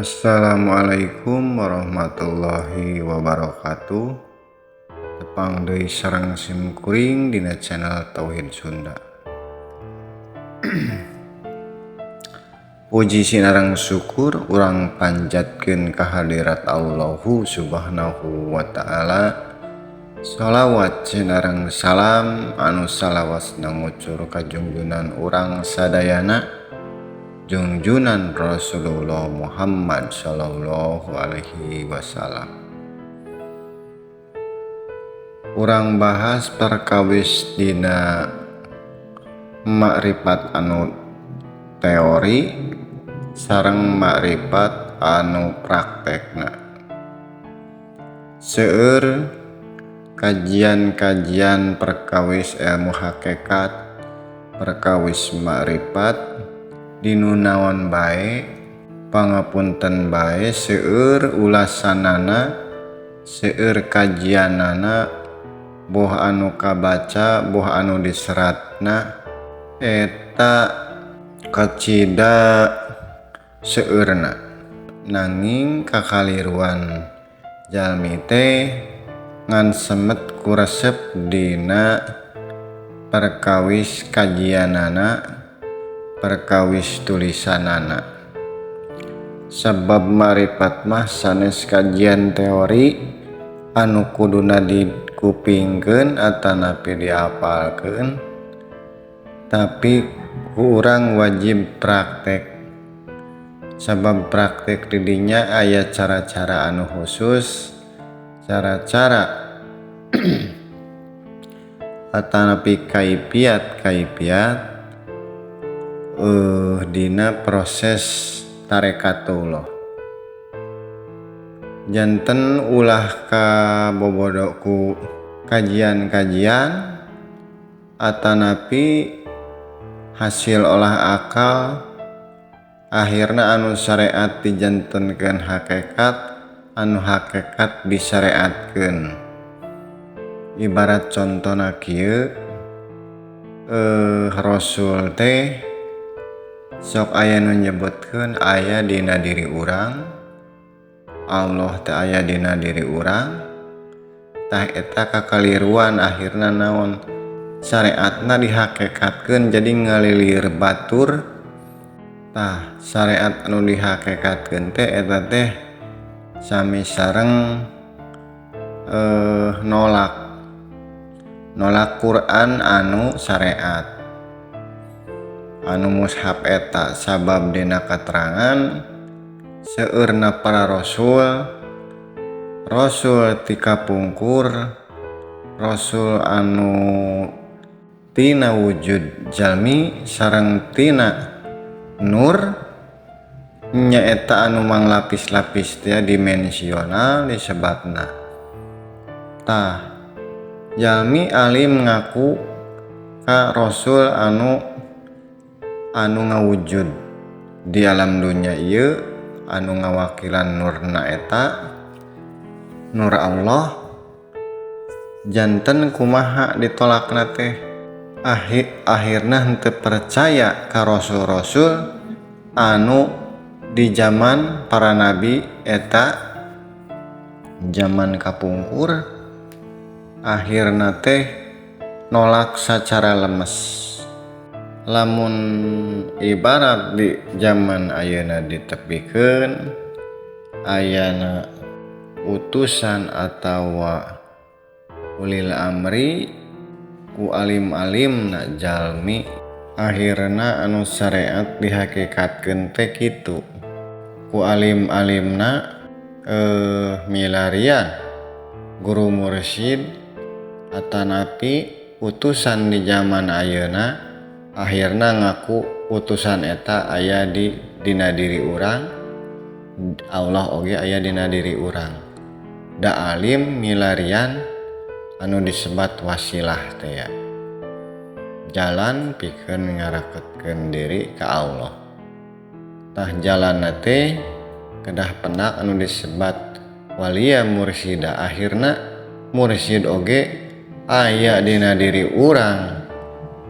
Assalamualaikum warahmatullahi wabarakatuh. Tepang deui sareng simkuring dina channel Tauhid Sunda. Puji sinareng syukur urang panjatkeun ka hadirat Allahu Subhanahu wa taala. Shalawat sinareng salam anu salawasna ngucur ka junjunan urang sadayana, junjunan Rasulullah Muhammad sallallahu alaihi wasallam. Urang bahas perkawis dina makrifat anu teori sareng makrifat anu praktekna. Seueur kajian-kajian perkawis ilmu hakikat, perkawis makrifat dinu naon bae, pangapunten bae seueur ulasanana, seueur kajianana, boh anu kabaca, boh anu diseratna eta kacida seueurna. Nanging kakaliruan jalmi teh ngan semet ku resep dina perkawis kajianana, perkawis tulisanana. Sabab marifat mah sanes kajian teori anu kuduna dikupingkeun atanapi dihafalkeun, tapi ku urang wajib praktek. Sabab praktek di dinya aya cara-cara anu khusus, cara-cara atanapi kaifiat dina proses tarekatullah. Janten ulah kabobodo ku kajian-kajian atanapi hasil olah akal, akhirna anu syariat dijantenkeun hakikat, anu hakikat disyariatkeun. Ibarat contona kieu, Rasul teh sok aya nu nyebutkeun aya dina diri urang, Allah teh aya dina diri urang, tah eta kakaliruan akhirna naon, syariatna dihakikatkeun jadi ngalilir batur. Tah syariat anu dihakikatkeun teh eta teh sami sareng nolak Quran anu syariat, anu mushaf eta. Sabab dina katerangan seueurna para rasul tika pungkur, rasul anu tina wujud jalmi sareng tina nur, nyaeta anu manglapis-lapis teh dimensional disebatna. Tah jalmi alim ngaku ka rasul anu ngawujud di alam dunya ieu, anu ngawakilan nurna eta nur Allah. Janten kumaha ditolakna teh, akhirna henteu percaya ka rasul-rasul anu di zaman para nabi eta zaman kapungkur. Akhirna teh nolak secara lemes. Lamun ibarat di zaman ayeuna ditepikeun, ayana utusan atawa ulil amri ku alim-alimna jalmi, akhirna anu syariat dihakikatkeun teh kitu. Ku alim-alimna milarian guru mursyid atanapi utusan di zaman ayeuna, akhirna ngaku utusan eta aya dina diri urang, Allah oge aya dina diri urang. Da alim milarian anu disebat wasilah teh ya, jalan pikeun ngaraketkeun diri ka Allah. Tah jalanna teh kedah pendak anu disebat walia mursyida. Akhirna mursyid oge aya dina diri urang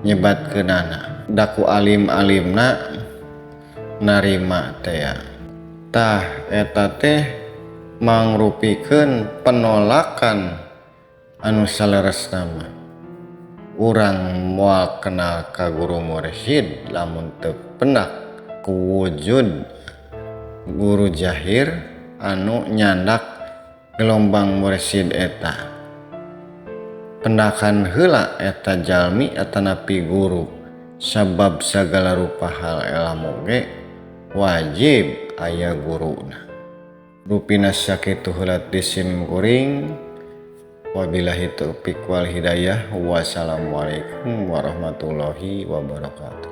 nyebatkeunana. Da ku alim-alimna narima teh ya. Tah eta teh mangrupikeun penolakan anu saleresna mah. Urang moal kenal ka guru mursyid lamun teu penak ku wujud guru jahir anu nyandak gelombang mursyid eta. Pendakan heula eta jalmi atanapi guru, sabab sagala rupa hal elmu ge wajib aya guruna. Rupina sakitu heula disim kuring. Wabillahi taufiq wal hidayah. Wassalamualaikum warahmatullahi wabarakatuh.